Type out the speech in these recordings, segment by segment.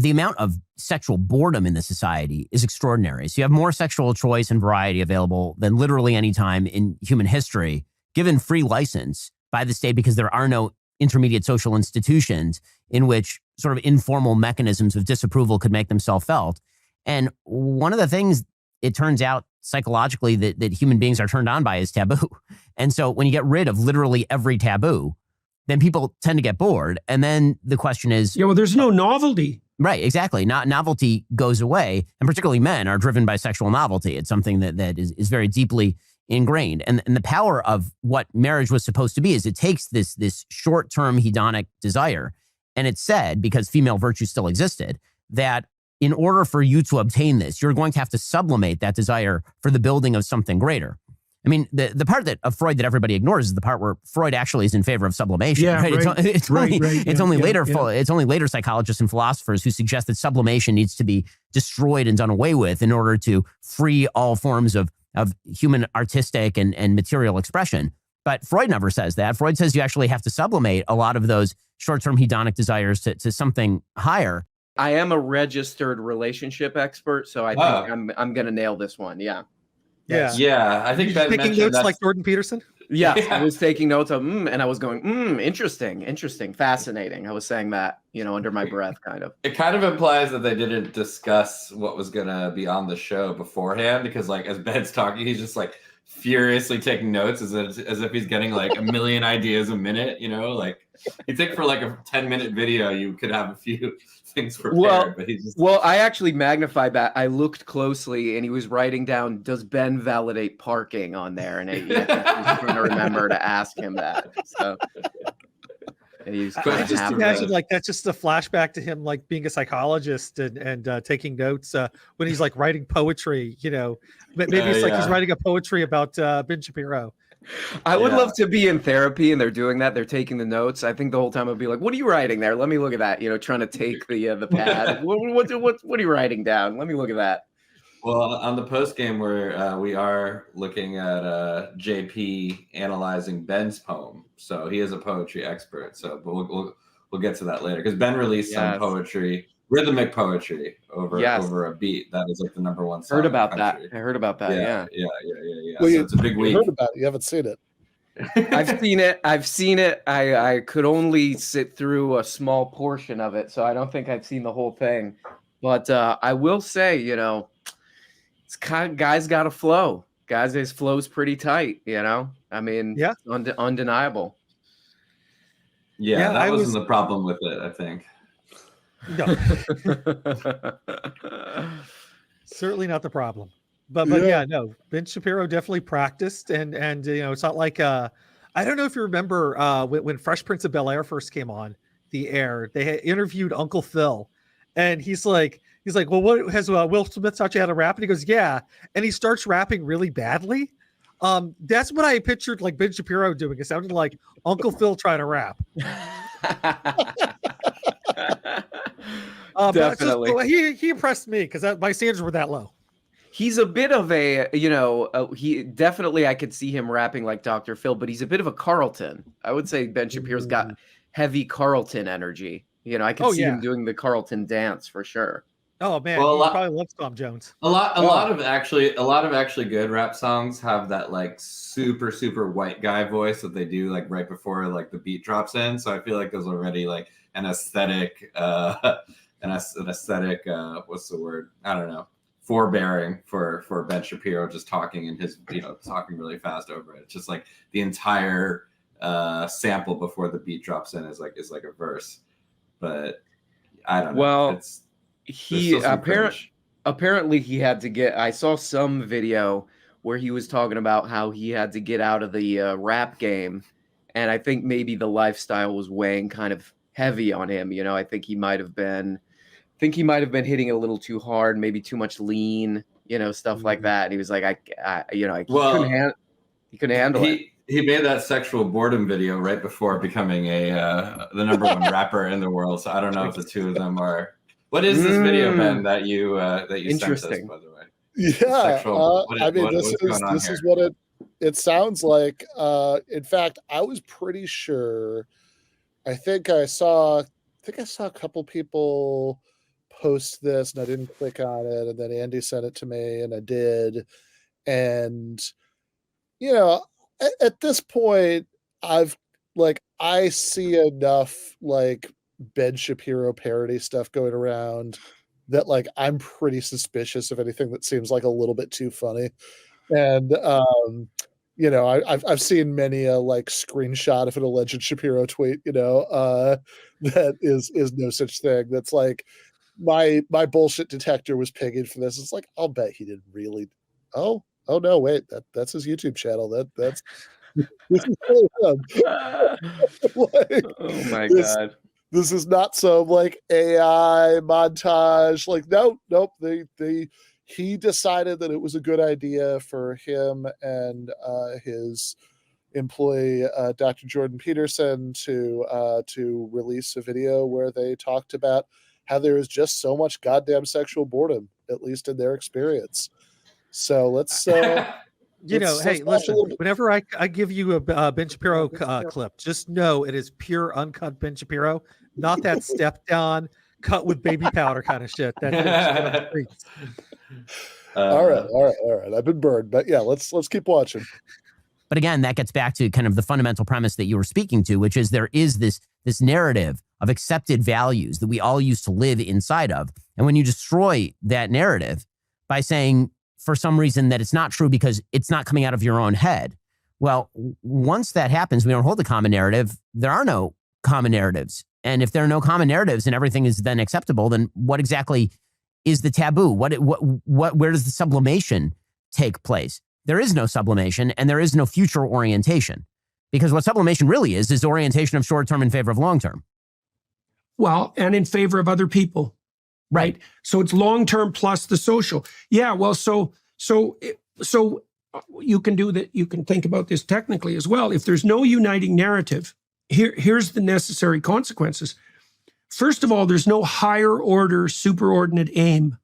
the amount of sexual boredom in the society is extraordinary. So you have more sexual choice and variety available than literally any time in human history, given free license by the state because there are no intermediate social institutions in which sort of informal mechanisms of disapproval could make themselves felt. And one of the things it turns out psychologically that human beings are turned on by is taboo. And so when you get rid of literally every taboo, then people tend to get bored. And then the question is... Yeah, well, there's no novelty. Right, exactly. Novelty goes away. And particularly men are driven by sexual novelty. It's something that is very deeply ingrained. And the power of what marriage was supposed to be is it takes this short-term hedonic desire. And it's said, because female virtue still existed, that in order for you to obtain this, you're going to have to sublimate that desire for the building of something greater. I mean, the part of Freud that everybody ignores is the part where Freud actually is in favor of sublimation. Yeah, right? Right. It's only later psychologists and philosophers who suggest that sublimation needs to be destroyed and done away with in order to free all forms of human artistic and material expression. But Freud never says that. Freud says you actually have to sublimate a lot of those short-term hedonic desires to something higher. I am a registered relationship expert, so I think I'm going to nail this one. Yeah. Yeah. I think Ben taking notes like Jordan Peterson. Yeah, I was taking notes of and I was going interesting, fascinating. I was saying that, under my breath, kind of. It kind of implies that they didn't discuss what was gonna be on the show beforehand, because like as Ben's talking, he's just like furiously taking notes as if he's getting like a million ideas a minute. Like you think for like a 10-minute video, you could have a few things prepared, but he's just... Well, I actually magnified that. I looked closely, and he was writing down, "Does Ben validate parking?" on there, and I was trying to remember to ask him that. So, and he was I just imagine like that's just a flashback to him like being a psychologist and taking notes when he's like writing poetry. Maybe it's like he's writing a poetry about Ben Shapiro. I would love to be in therapy and they're doing that. They're taking the notes. I think the whole time I'd be like, "What are you writing there? Let me look at that." Trying to take the pad. What are you writing down? Let me look at that. Well, on the post game where we are looking at JP analyzing Ben's poem, so he is a poetry expert. So, but we'll get to that later because Ben released some poetry, rhythmic poetry over a beat. That is like the number one song. I heard about that. Yeah. Well, so it's a big week. Heard about it. You haven't seen it. I've seen it. I could only sit through a small portion of it, so I don't think I've seen the whole thing. But I will say, it's kind of, guys got a flow. Guys, his flow's pretty tight. I mean, undeniable. Yeah, that wasn't the problem with it, I think. No. Certainly not the problem. But no, Ben Shapiro definitely practiced and it's not like I don't know if you remember when Fresh Prince of Bel-Air first came on the air, they had interviewed Uncle Phil, and he's like, "Well, what has Will Smith taught you how to rap?" And he goes, "Yeah," and he starts rapping really badly. That's what I pictured like Ben Shapiro doing. It sounded like Uncle Phil trying to rap. Definitely. He impressed me because my standards were that low. He's a bit of a, he definitely, I could see him rapping like Dr. Phil, but he's a bit of a Carlton. I would say Ben Shapiro's got heavy Carlton energy. I could see him doing the Carlton dance for sure. Oh man, he probably loves Tom Jones. A lot of actually good rap songs have that like super white guy voice that they do like right before like the beat drops in. So I feel like there's already like an aesthetic, what's the word? I don't know. Forbearing for Ben Shapiro just talking in his, talking really fast over it. It's just like the entire sample before the beat drops in is like a verse. But I don't know. Well, he apparently he had to get. I saw some video where he was talking about how he had to get out of the rap game, and I think maybe the lifestyle was weighing kind of heavy on him. I think he might have been. Hitting it a little too hard, maybe too much lean, stuff like that. And he was like, he couldn't handle it. He made that sexual boredom video right before becoming the number one rapper in the world. So I don't know if the two of them are. What is this video, Ben, that you sent us, by the way? Yeah, this is what it sounds like. In fact, I was pretty sure. I think I saw a couple people post this and I didn't click on it. And then Andy sent it to me and I did. And, you know, at this point, I see enough like Ben Shapiro parody stuff going around that like I'm pretty suspicious of anything that seems like a little bit too funny. And you know, I've seen many a like screenshot of an alleged Shapiro tweet, you know, that is no such thing. That's like my bullshit detector was pinging for this. It's like, I'll bet he didn't really. Oh no, wait, that's his YouTube channel. That's this is really like, oh my God. This is not some like AI montage. Like, nope. He decided that it was a good idea for him and his employee, Dr. Jordan Peterson, to release a video where they talked about how there is just so much goddamn sexual boredom, at least in their experience. So let's you know, hey, listen, whenever I give you a Ben Shapiro clip, just know it is pure uncut Ben Shapiro, not that stepped on, cut with baby powder kind of shit. All right. I've been burned, but yeah, let's keep watching. But again, that gets back to kind of the fundamental premise that you were speaking to, which is there is this narrative of accepted values that we all used to live inside of. And when you destroy that narrative by saying, for some reason, that it's not true because it's not coming out of your own head. Well, once that happens, we don't hold a common narrative. There are no common narratives. And if there are no common narratives and everything is then acceptable, then what exactly is the taboo? Where does the sublimation take place? There is no sublimation and there is no future orientation, because what sublimation really is orientation of short-term in favor of long-term. Well, and in favor of other people. Right. So it's long-term plus the social. Yeah. Well, so you can do that. You can think about this technically as well. If there's no uniting narrative, here's the necessary consequences. First of all, there's no higher order superordinate aim.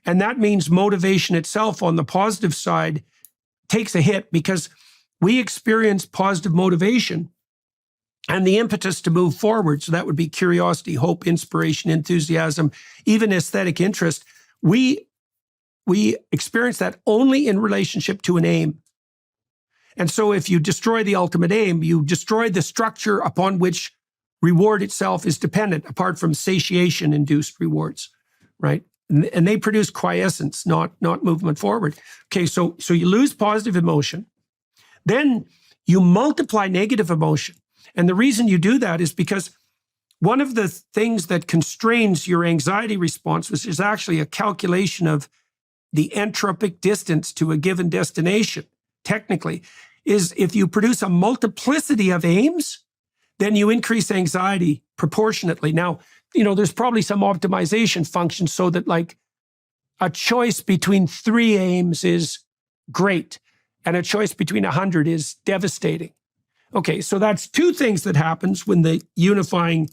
And that means motivation itself on the positive side takes a hit, because we experience positive motivation and the impetus to move forward. So that would be curiosity, hope, inspiration, enthusiasm, even aesthetic interest. We experience that only in relationship to an aim. And so if you destroy the ultimate aim, you destroy the structure upon which reward itself is dependent, apart from satiation-induced rewards, right? And they produce quiescence, not movement forward. Okay, so you lose positive emotion. Then you multiply negative emotion. And the reason you do that is because one of the things that constrains your anxiety response, which is actually a calculation of the entropic distance to a given destination, technically, is if you produce a multiplicity of aims, then you increase anxiety proportionately. Now, you know, there's probably some optimization function so that like a choice between 3 aims is great and a choice between 100 is devastating. Okay, so that's 2 things that happens when the unifying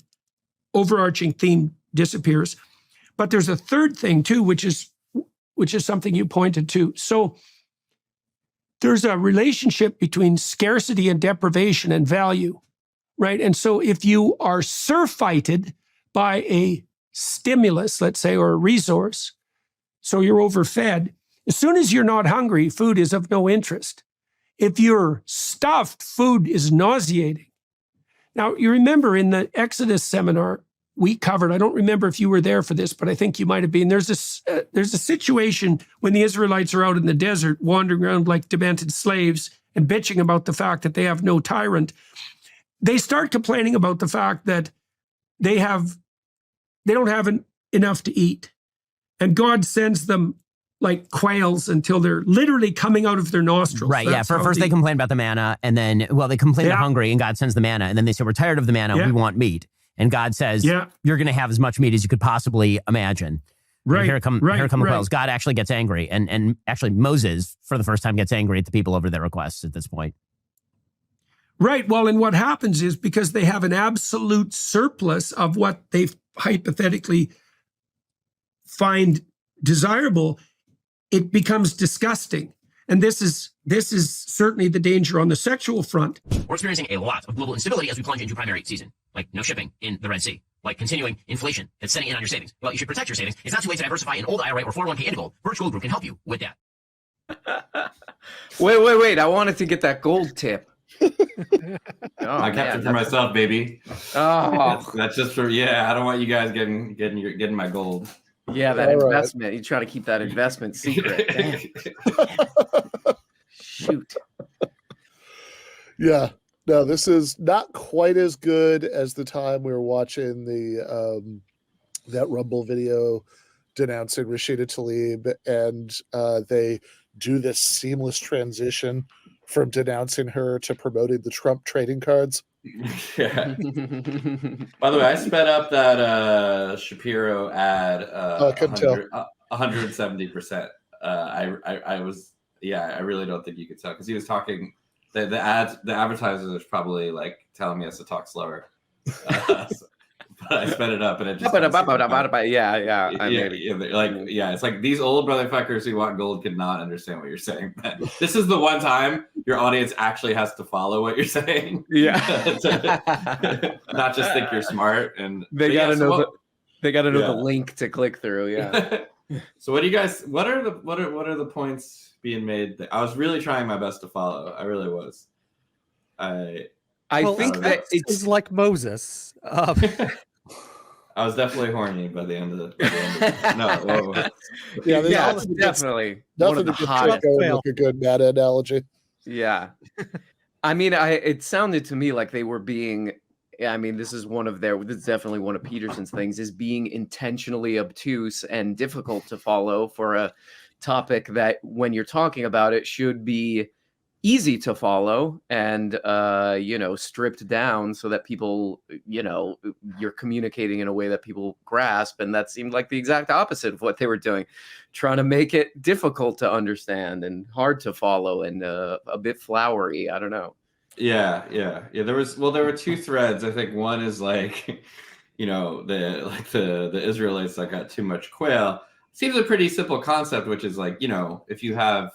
overarching theme disappears. But there's a third thing too, which is something you pointed to. So there's a relationship between scarcity and deprivation and value, right? And so if you are surfeited by a stimulus, let's say, or a resource, so you're overfed, as soon as you're not hungry, food is of no interest. If you're stuffed, food is nauseating. Now, you remember in the Exodus seminar we covered, I don't remember if you were there for this, but I think you might have been. There's a situation when the Israelites are out in the desert, wandering around like demented slaves and bitching about the fact that they have no tyrant. They start complaining about the fact that they don't have enough to eat. And God sends them like quails until they're literally coming out of their nostrils. Right, yeah. First they complain about the manna, and then, they complain they're hungry, and God sends the manna, and then they say, we're tired of the manna, we want meat. And God says, you're going to have as much meat as you could possibly imagine. Right. And here come the quails. God actually gets angry, and actually Moses, for the first time, gets angry at the people over their requests at this point. Right. Well, and what happens is because they have an absolute surplus of what they hypothetically find desirable, it becomes disgusting. And this is certainly the danger on the sexual front. We're experiencing a lot of global instability as we plunge into primary season, like no shipping in the Red Sea. like continuing inflation that's setting in on your savings. Well, you should protect your savings. It's not too late to diversify an old IRA or 401k into gold. Birch Gold Group can help you with that. Wait. I wanted to get that gold tip. I kept it for myself, baby. Oh, that's just for I don't want you guys getting my gold. Yeah, that investment. You try to keep that investment secret. Shoot. Yeah. No, this is not quite as good as the time we were watching the that Rumble video denouncing Rashida Tlaib, and they do this seamless transition from denouncing her to promoting the Trump trading cards. Yeah. By the way, I sped up that Shapiro ad 170%. I was I really don't think you could tell, because he was talking. The advertisers are probably like telling me us to talk slower. But I sped it up and it just it's like these old motherfuckers who want gold cannot understand what you're saying. But this is the one time your audience actually has to follow what you're saying. Yeah. Not just think you're smart, and they gotta know the link to click through. Yeah. So what do you guys? What are the points being made? I was really trying my best to follow. I really was. I think that it's like Moses. I was definitely horny by the end of the. That's definitely one of the hottest. Like a good meta analogy. Yeah, I mean, it sounded to me like they were being. I mean, this is definitely one of Peterson's things, is being intentionally obtuse and difficult to follow for a topic that, when you're talking about it, should be easy to follow and stripped down so that people, you're communicating in a way that people grasp. And that seemed like the exact opposite of what they were doing, trying to make it difficult to understand and hard to follow and a bit flowery. I don't know. Yeah. There were two threads. I think one is like, the Israelites that got too much quail. Seems a pretty simple concept, which is like, if you have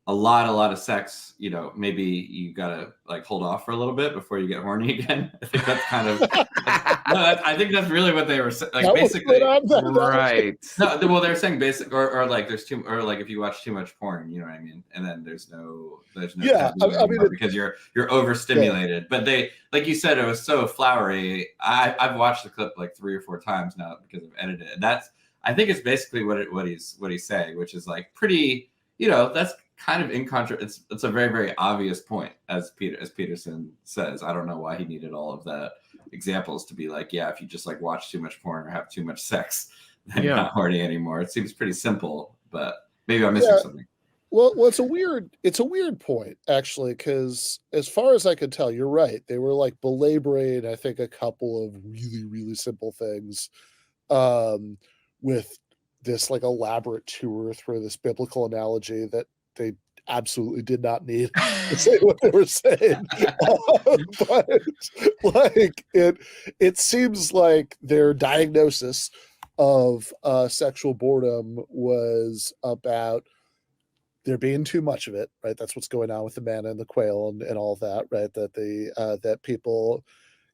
a lot of sex, maybe you gotta like hold off for a little bit before you get horny again. I think that's kind of. I think that's really what they were saying. Like, basically, right? No, well, they're saying basic, or like there's too, or like if you watch too much porn, you know what I mean, and then there's no. Yeah, I mean, because you're overstimulated. Yeah. But they, like you said, it was so flowery. I've watched the clip like 3 or 4 times now because I've edited it. I think it's basically what he's saying, which is like pretty. That's kind of it's a very, very obvious point, as Peterson says. I don't know why he needed all of that examples to be like, if you just like watch too much porn or have too much sex, then you're not horny anymore. It seems pretty simple, but maybe I'm missing something. Well, it's a weird point, actually, because as far as I could tell, you're right. They were like belaboring, I think, a couple of really, really simple things with this like elaborate tour through this biblical analogy that they absolutely did not need to say what they were saying. But like it seems like their diagnosis of sexual boredom was about there being too much of it, right? That's what's going on with the manna and the quail and all of that, right? That that people,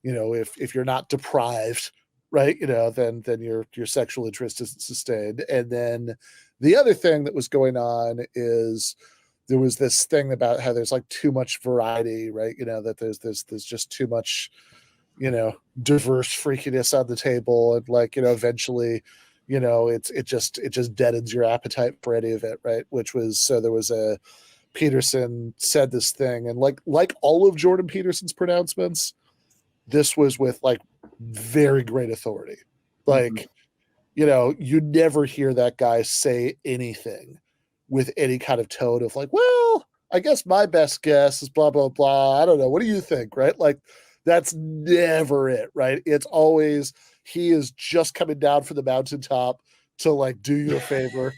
if you're not deprived, right, then your sexual interest isn't sustained. And then the other thing that was going on is there was this thing about how there's like too much variety, right? That there's just too much, diverse freakiness on the table, and like, eventually, it just deadens your appetite for any of it, right? Which was, so there was Peterson said this thing, and like all of Jordan Peterson's pronouncements, this was with like very great authority. Like, you never hear that guy say anything with any kind of tone of like, well, I guess my best guess is blah, blah, blah. I don't know. What do you think? Right? Like, that's never it, right? It's always, he is just coming down from the mountaintop to like do you a favor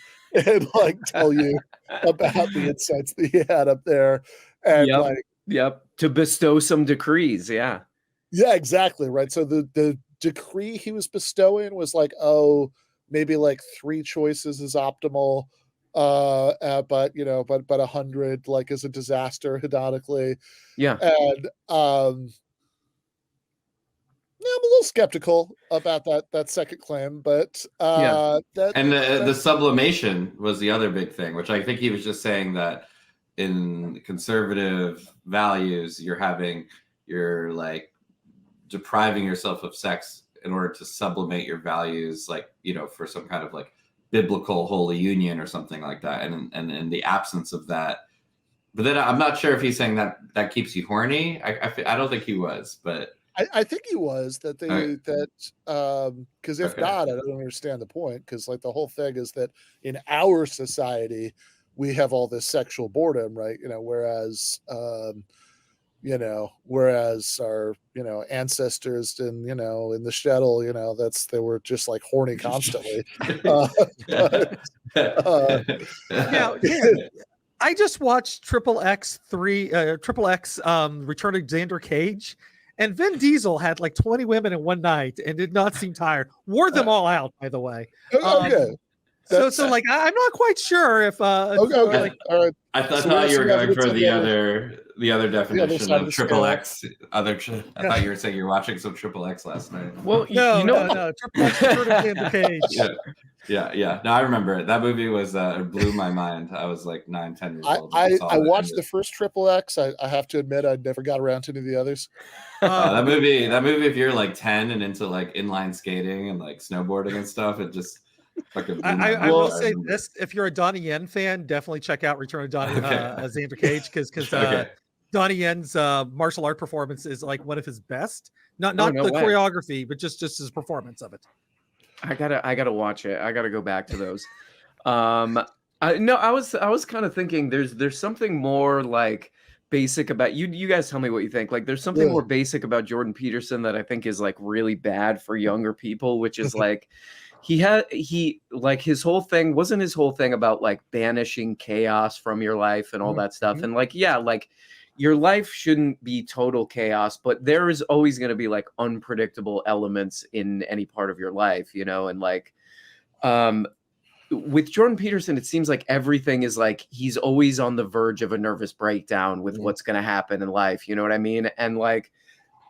and like tell you about the insights that he had up there. And to bestow some decrees. Yeah, exactly. Right. So the decree he was bestowing was like, maybe like 3 choices is optimal. But 100 like is a disaster hedonically. Yeah. And I'm a little skeptical about that second claim, but the sublimation was the other big thing, which I think he was just saying that in conservative values, you're like depriving yourself of sex in order to sublimate your values, like, for some kind of like biblical holy union or something like that. And in the absence of that, but then I'm not sure if he's saying that keeps you horny. I don't think he was, but I think he was because if not, I don't understand the point. Because like the whole thing is that in our society, we have all this sexual boredom, right? Whereas our ancestors in the shtetl, they were just like horny constantly. I just watched XXX Return of Xander Cage, and Vin Diesel had like 20 women in one night and did not seem tired. Wore them all out, by the way. Okay. So like I'm not quite sure if okay. Like, all right. I thought you were going for the other definition of XXX. I thought you were saying you're watching some XXX last night. Well, no, XXX Return of Xander Cage. Yeah. No, I remember it. That movie was it blew my mind. I was like 9-10 years old. I watched the first XXX. I have to admit, I never got around to any of the others. That movie, if you're like 10 and into like inline skating and like snowboarding and stuff, it just fucking. I will say this: if you're a Donnie Yen fan, definitely check out Return of Xander Cage because Donnie Yen's martial art performance is like one of his best. Not the choreography, but just his performance of it. I gotta watch it. I gotta go back to those. I was kind of thinking there's something more like basic about you guys tell me what you think. Like there's something more basic about Jordan Peterson that I think is like really bad for younger people, which is like his whole thing wasn't his whole thing about like banishing chaos from your life and all that stuff. And like, like your life shouldn't be total chaos, but there is always going to be like unpredictable elements in any part of your life, and like with Jordan Peterson, it seems like everything is like he's always on the verge of a nervous breakdown with what's going to happen in life. You know what I mean? And like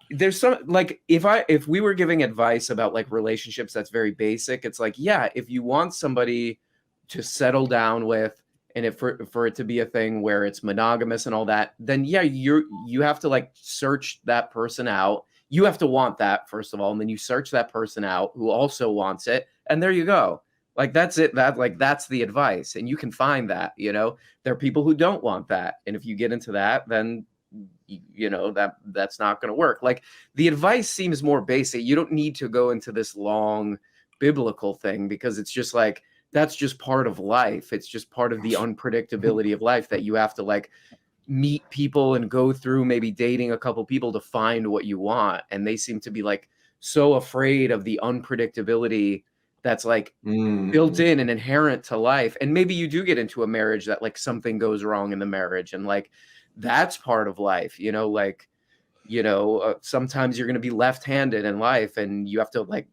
there's some like if we were giving advice about like relationships that's very basic, it's like, if you want somebody to settle down with, and for it to be a thing where it's monogamous and all that, then you have to like search that person out. You have to want that first of all, and then you search that person out who also wants it, and there you go. Like that's it. That's the advice, and you can find that. There are people who don't want that, and if you get into that, then that's not going to work. Like the advice seems more basic. You don't need to go into this long biblical thing because it's just like. That's just part of life. It's just part of the unpredictability of life that you have to like meet people and go through maybe dating a couple people to find what you want. And they seem to be like so afraid of the unpredictability that's like built in and inherent to life. And maybe you do get into a marriage that like something goes wrong in the marriage and like that's part of life, sometimes you're going to be left-handed in life and you have to like,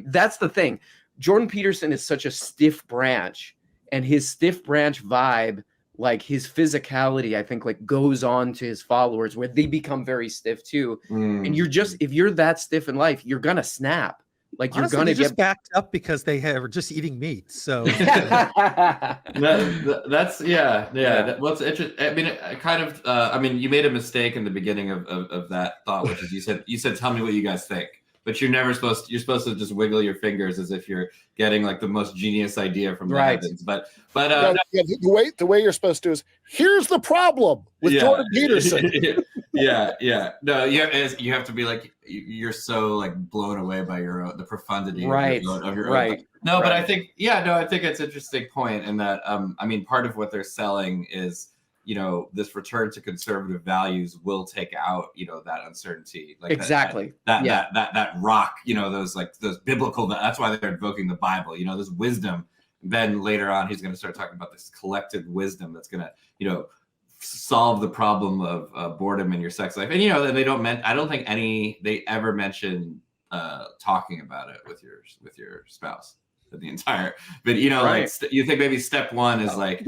that's the thing. Jordan Peterson is such a stiff branch, and his stiff branch vibe, like his physicality, I think like goes on to his followers where they become very stiff too. And if you're that stiff in life, you're going to snap. Like honestly, you're going to get backed up because they are just eating meat. So that's what's interesting. I mean, you made a mistake in the beginning of that thought, which is you said, tell me what you guys think. But you're supposed to just wiggle your fingers as if you're getting like the most genius idea from the heavens. But the way you're supposed to is here's the problem with Jordan Peterson. No, you have to be like you're so like blown away by the profundity of your own. No, but I think it's an interesting point in that I mean part of what they're selling is this return to conservative values will take out, that uncertainty. Like exactly. That rock, those biblical, that's why they're invoking the Bible, this wisdom. Then later on, he's going to start talking about this collective wisdom that's going to, solve the problem of boredom in your sex life. And, I don't think they ever mention talking about it with your spouse the entire, but, like you think maybe step one is like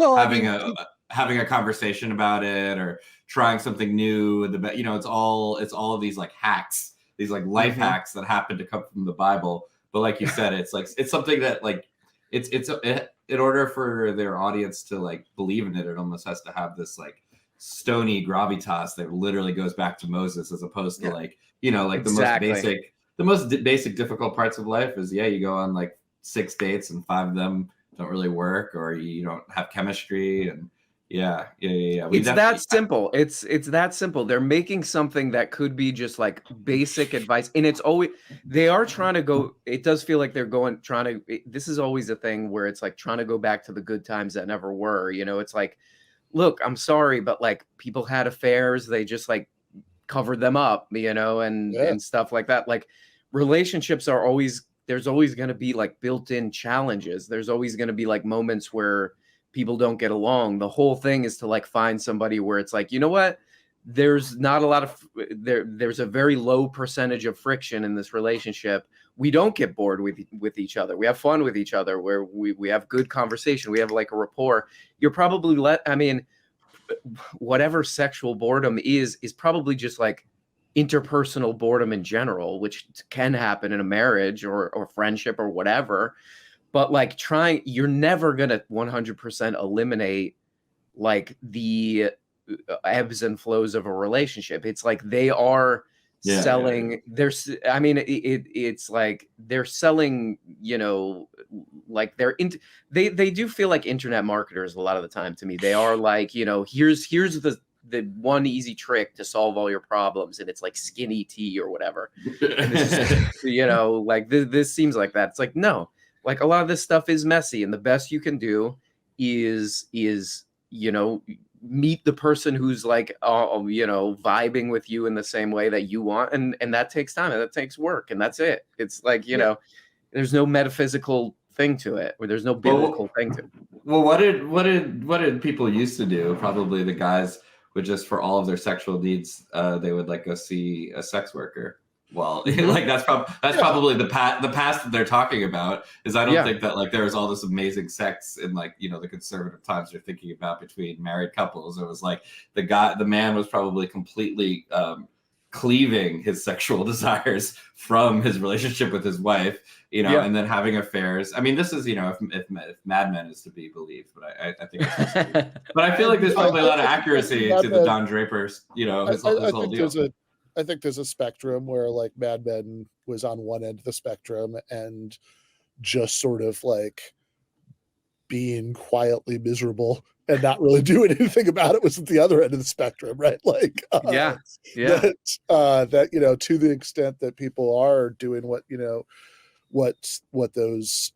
having a conversation about it or trying something new. It's all of these like hacks these like life hacks that happen to come from the Bible. But like you said, it's like it's something that like in order for their audience to like believe in it, it almost has to have this like stony gravitas that literally goes back to Moses, as opposed to like, you know, like the most basic difficult parts of life is, yeah, you go on like 6 dates and 5 of them don't really work, or you don't have chemistry, and yeah. It's that simple. It's that simple. They're making something that could be just like basic advice, and it's always, they are trying to go. It does feel like they're this is always a thing where it's like trying to go back to the good times that never were. You know, it's like, look, I'm sorry, but like people had affairs. They just like covered them up, you know, and stuff like that. Like relationships are always, there's always going to be like built-in challenges. There's always going to be like moments where people don't get along. The whole thing is to like find somebody where it's like, you know what, there's not a lot of there's a very low percentage of friction in this relationship. We don't get bored with each other. We have fun with each other, where we have good conversation. We have like a rapport. You're probably I mean, whatever sexual boredom is probably just like interpersonal boredom in general, which can happen in a marriage or friendship or whatever. But like you're never going to 100% eliminate like the ebbs and flows of a relationship. It's like they are selling it's like they're selling, you know, like they do feel like internet marketers a lot of the time to me. They are like, you know, here's the one easy trick to solve all your problems, and it's like skinny tea or whatever. And this is, you know, like this seems like that. It's like, no. Like a lot of this stuff is messy, and the best you can do is, you know, meet the person who's like, you know, vibing with you in the same way that you want. And that takes time, and that takes work, and that's it. It's like, you know, there's no metaphysical thing to it, or there's no biblical thing to it. Well, what did people used to do? Probably the guys would just, for all of their sexual needs, they would like go see a sex worker. Well, like that's probably the past that they're talking about. Is I don't think that like there was all this amazing sex in like, you know, the conservative times you're thinking about between married couples. It was like the man was probably completely cleaving his sexual desires from his relationship with his wife, you know, and then having affairs. I mean, this is, you know, if Mad Men is to be believed, but I think it's supposed to be. But I feel like there's probably a lot of accuracy to the Don Draper's, you know, his whole deal. I think there's a spectrum where like Mad Men was on one end of the spectrum and just sort of like being quietly miserable and not really doing anything about it was at the other end of the spectrum, right? Like, that, you know, to the extent that people are doing what, you know, what those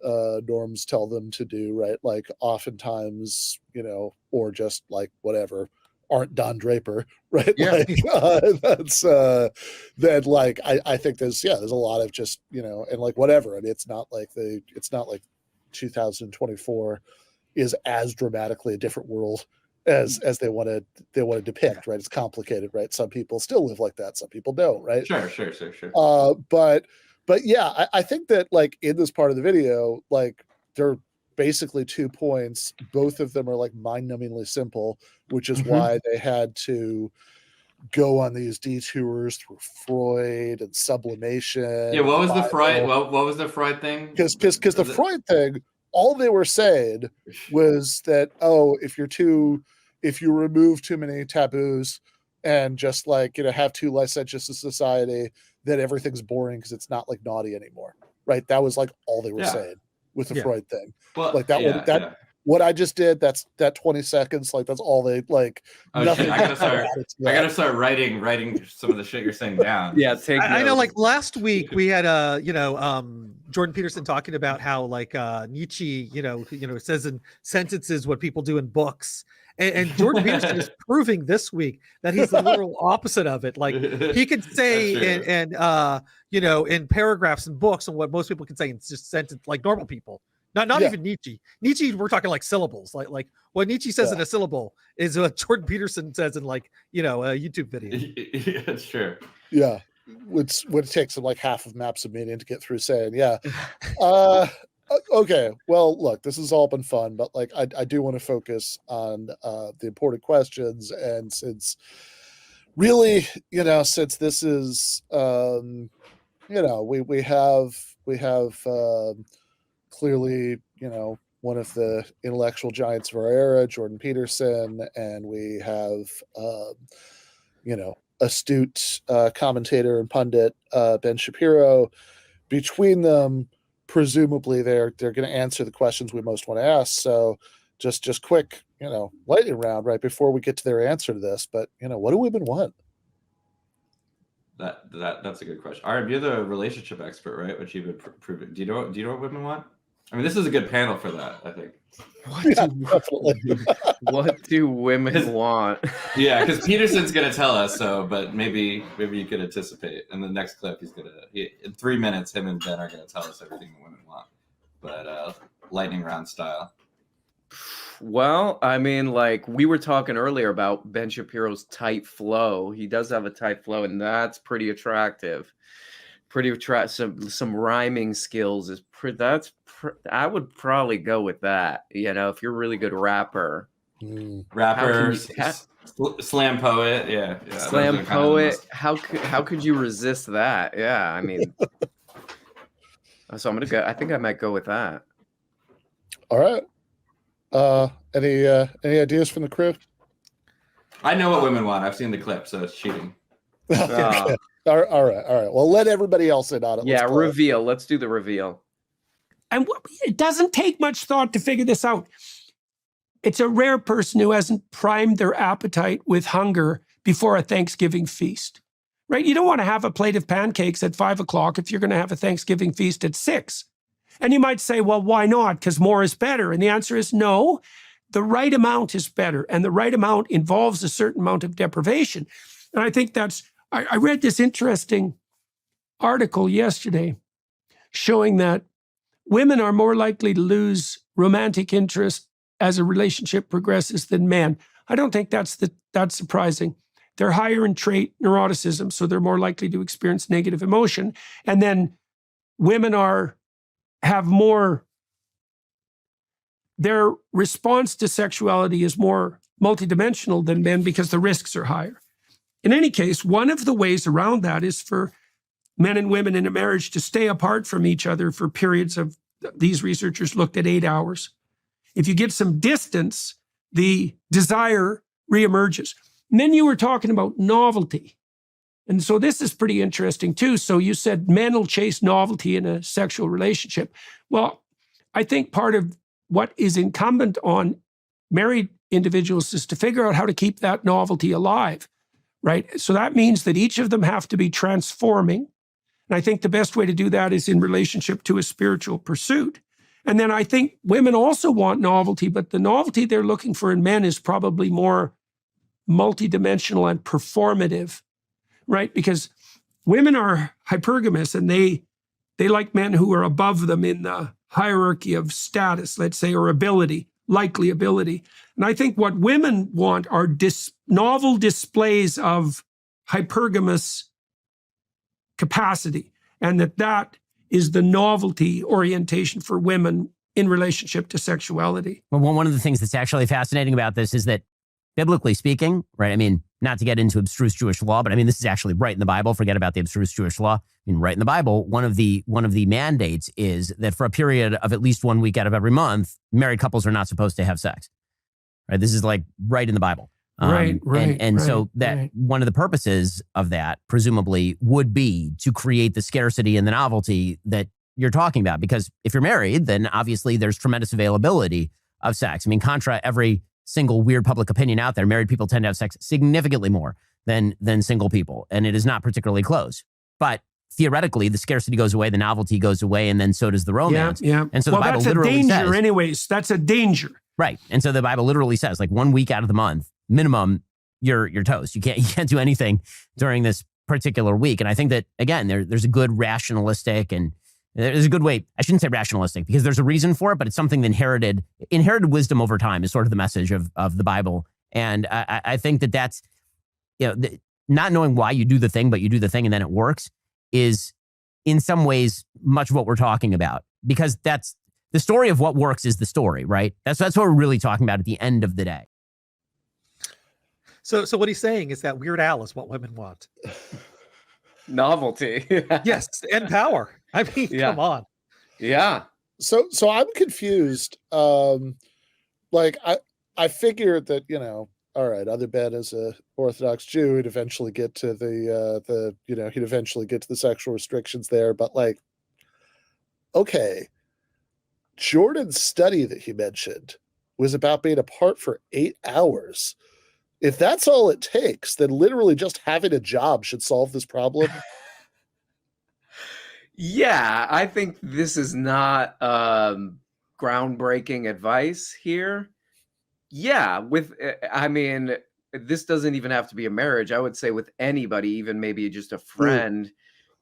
norms tell them to do, right? Like oftentimes, you know, or just like whatever, aren't Don Draper, right? Like that's then like I think there's a lot of just, you know, and like whatever. I mean, it's not like 2024 is as dramatically a different world as they want to depict, right? It's complicated, right? Some people still live like that, some people don't, right? Sure. But yeah, I think that like in this part of the video, like they're basically 2 points. Both of them are like mind-numbingly simple, which is why they had to go on these detours through Freud and sublimation. Yeah, what was the Freud? What was the Freud thing? Because the Freud thing, all they were saying was that, if you remove too many taboos and just like, you know, have too licentious a society, then everything's boring because it's not like naughty anymore, right? That was like all they were saying with the Freud thing. Well, like that what I just did, that's that 20 seconds, like that's all they like. Nothing. I gotta start writing some of the shit you're saying down. I know, like last week we had Jordan Peterson talking about how like Nietzsche, you know, says in sentences what people do in books. And Jordan Peterson is proving this week that he's the literal opposite of it. Like he could say in paragraphs in books and what most people can say in just sentence, like normal people. Not even Nietzsche. Nietzsche, we're talking like syllables. Like what Nietzsche says in a syllable is what Jordan Peterson says in like, you know, a YouTube video. Yeah, that's true. Yeah. Which would take some like half of Maps of Meaning to get through saying, okay. Well, look, this has all been fun, but like I do want to focus on the important questions. And since really, since this is, we have clearly, one of the intellectual giants of our era, Jordan Peterson, and we have, astute commentator and pundit Ben Shapiro. Between them, presumably they're going to answer the questions we most want to ask. So just quick, lightning round right before we get to their answer to this. But what do women want? That's a good question. Arab, you're the relationship expert, right? Which you've been proving. Do you know what women want? I mean, this is a good panel for that, I think. What do women want? Yeah, because Peterson's gonna tell us. But maybe you could anticipate. In the next clip, in 3 minutes, him and Ben are gonna tell us everything the women want, but lightning round style. Well, I mean, like we were talking earlier about Ben Shapiro's tight flow. He does have a tight flow, and that's pretty attractive. Some rhyming skills is I would probably go with that. If you're a really good rapper, slam poet, yeah. Slam poet. How could you resist that? Yeah, I mean, so I'm gonna go. I think I might go with that. All right. Any ideas from the crew? I know what women want. I've seen the clip, so it's cheating. Okay. All right. Well, let everybody else in on it. Yeah, reveal. Let's do the reveal. And it doesn't take much thought to figure this out. It's a rare person who hasn't primed their appetite with hunger before a Thanksgiving feast, right? You don't want to have a plate of pancakes at 5 o'clock if you're going to have a Thanksgiving feast at 6. And you might say, well, why not? Because more is better. And the answer is no. The right amount is better. And the right amount involves a certain amount of deprivation. And I think I read this interesting article yesterday showing that women are more likely to lose romantic interest as a relationship progresses than men. I don't think that's surprising. They're higher in trait neuroticism, so they're more likely to experience negative emotion. And then women have more, their response to sexuality is more multidimensional than men because the risks are higher. In any case, one of the ways around that is for men and women in a marriage to stay apart from each other for periods of, these researchers looked at 8 hours. If you get some distance, the desire reemerges. And then you were talking about novelty. And so this is pretty interesting too. So you said men will chase novelty in a sexual relationship. Well, I think part of what is incumbent on married individuals is to figure out how to keep that novelty alive, right? So that means that each of them have to be transforming. And I think the best way to do that is in relationship to a spiritual pursuit. And then I think women also want novelty, but the novelty they're looking for in men is probably more multidimensional and performative, right? Because women are hypergamous and they like men who are above them in the hierarchy of status, let's say, or ability, likely ability. And I think what women want are novel displays of hypergamous capacity, and that is the novelty orientation for women in relationship to sexuality. Well, one of the things that's actually fascinating about this is that, biblically speaking, right? I mean, not to get into abstruse Jewish law, but I mean, this is actually right in the Bible. Forget about the abstruse Jewish law. I mean, right in the Bible, one of the mandates is that for a period of at least 1 week out of every month, married couples are not supposed to have sex. Right? This is like right in the Bible. Right. So one of the purposes of that, presumably, would be to create the scarcity and the novelty that you're talking about. Because if you're married, then obviously there's tremendous availability of sex. I mean, contra every single weird public opinion out there, married people tend to have sex significantly more than single people. And it is not particularly close. But theoretically, the scarcity goes away, the novelty goes away, and then so does the romance. Yeah. And so the Bible literally says... that's a danger anyways. That's a danger. Right. And so the Bible literally says, like 1 week out of the month, minimum, you're toast. You can't do anything during this particular week. And I think that, again, there's a good rationalistic, and there's a good way, I shouldn't say rationalistic, because there's a reason for it, but it's something that inherited wisdom over time is sort of the message of the Bible. And I think that's, not knowing why you do the thing, but you do the thing and then it works is in some ways much of what we're talking about, because that's the story of what works is the story, right? That's what we're really talking about at the end of the day. So what he's saying is that Weird Al is what women want. Novelty. Yes, and power. I mean, come on. Yeah. So I'm confused. Like I figured that, all right, other Ben as a Orthodox Jew, he'd eventually get to he'd eventually get to the sexual restrictions there. But like, okay, Jordan's study that he mentioned was about being apart for 8 hours. If that's all it takes, then literally just having a job should solve this problem. Yeah, I think this is not groundbreaking advice here. Yeah, I mean, this doesn't even have to be a marriage. I would say with anybody, even maybe just a friend,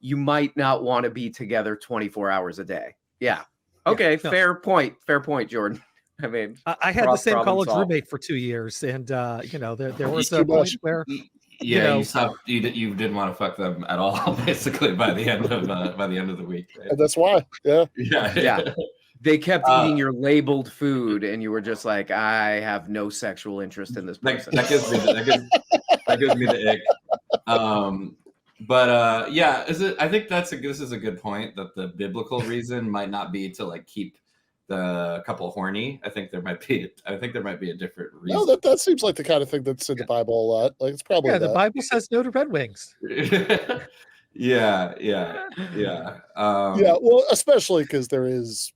you might not want to be together 24 hours a day. Yeah. Okay, fair point. Fair point, Jordan. I mean, I had the same college roommate for 2 years, and there was a point where you didn't want to fuck them at all, basically by the end of the week. Right? And that's why, yeah. They kept eating your labeled food, and you were just like, I have no sexual interest in this person. That gives me the ick. I think this is a good point, that the biblical reason might not be to like keep the couple horny. I think there might be a different reason. No, that seems like the kind of thing that's in the Bible a lot. Like it's probably the Bible says no to Red Wings. Yeah. Well, especially because there is,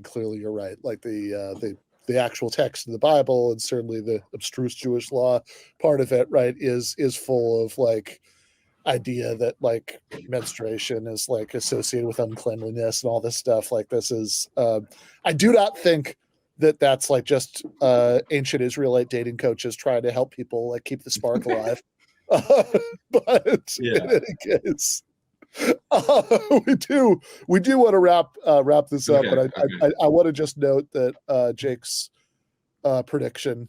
clearly you're right. Like the actual text of the Bible, and certainly the abstruse Jewish law part of it, right, is full of like idea that like menstruation is like associated with uncleanliness and all this stuff. Like this is, I do not think that that's like just ancient Israelite dating coaches trying to help people like keep the spark alive. But in any case, we do want to wrap this up, but I want to just note that Jake's prediction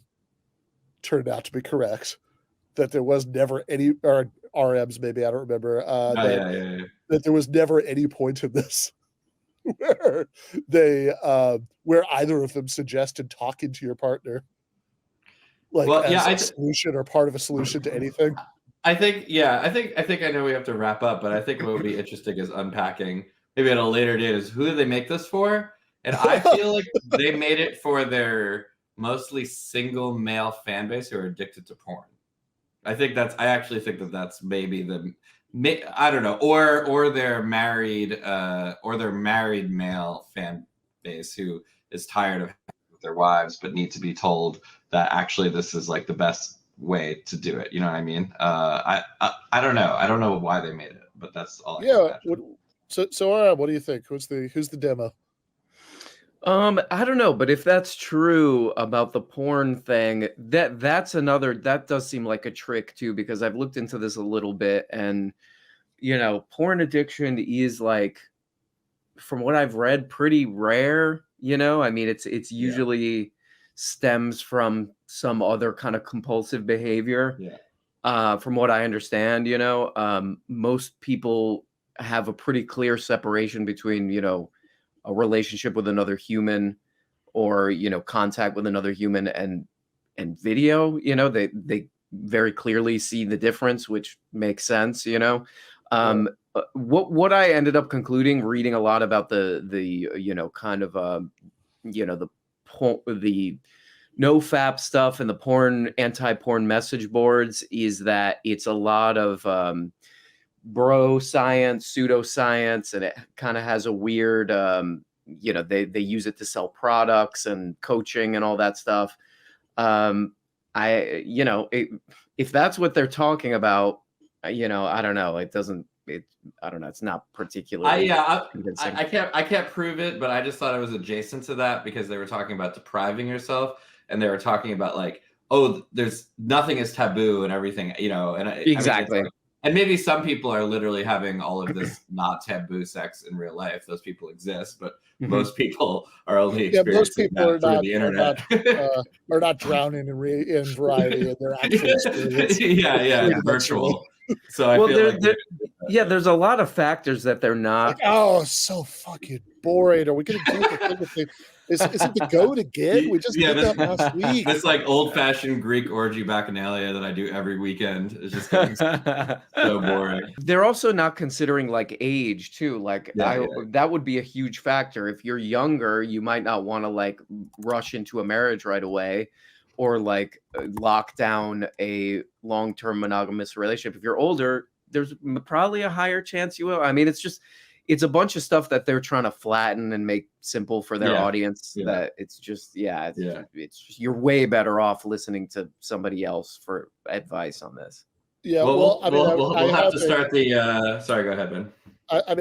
turned out to be correct. That there was never any, or RMs maybe, I don't remember. That there was never any point in this where where either of them suggested talking to your partner, like a solution or part of a solution to anything. I think I know we have to wrap up, but I think what would be interesting is unpacking maybe at a later date is who do they make this for? And I feel like they made it for their mostly single male fan base who are addicted to porn. I actually think that's maybe I don't know, or their married male fan base who is tired of with their wives but need to be told that actually this is like the best way to do it. You know what I mean? I don't know. I don't know why they made it, but that's all. So what do you think? Who's the demo? I don't know, but if that's true about the porn thing, that does seem like a trick too, because I've looked into this a little bit, and porn addiction is like, from what I've read, pretty rare. I mean, it's usually stems from some other kind of compulsive behavior. From what I understand, most people have a pretty clear separation between, a relationship with another human or, contact with another human and video. They very clearly see the difference, which makes sense, What I ended up concluding, reading a lot about the no-fap stuff and the anti-porn message boards, is that it's a lot of bro science, pseudoscience, and it kind of has a weird, they use it to sell products and coaching and all that stuff. If that's what they're talking about, I don't know. I don't know. It's not particularly. I can't prove it, but I just thought it was adjacent to that because they were talking about depriving yourself, and they were talking about like, there's nothing is taboo and everything, and exactly. And maybe some people are literally having all of this not taboo sex in real life. Those people exist, but most people are only experiencing that through the internet. Are not drowning in variety in their actual experience. Virtual. So I feel there's a lot of factors that they're not. Like, so fucking boring. Are we going to do the thing with Is it the goat again? We just did that last week. This like old-fashioned Greek orgy bacchanalia that I do every weekend is just getting so boring. They're also not considering like age too. Like that would be a huge factor. If you're younger, you might not want to like rush into a marriage right away, or like lock down a long-term monogamous relationship. If you're older, there's probably a higher chance you will. I mean, it's a bunch of stuff that they're trying to flatten and make simple for their audience. That it's just you're way better off listening to somebody else for advice on this. Yeah, we'll have to start the. Sorry, go ahead, Ben. I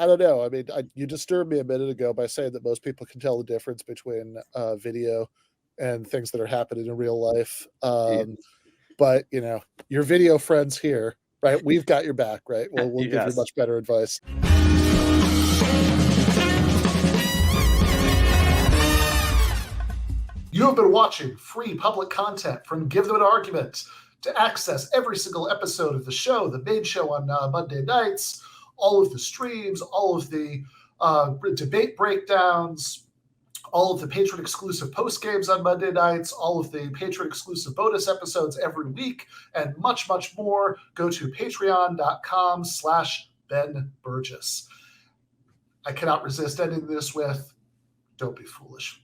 don't know. I mean, you disturbed me a minute ago by saying that most people can tell the difference between video and things that are happening in real life. But your video friends here, right? We've got your back, right? We'll give you much better advice. You have been watching free public content from Give Them an Argument. To access every single episode of the show, the main show on Monday nights, all of the streams, all of the debate breakdowns, all of the patron-exclusive postgames on Monday nights, all of the patron-exclusive bonus episodes every week, and much, much more, go to patreon.com/Ben Burgis. I cannot resist ending this with, don't be foolish.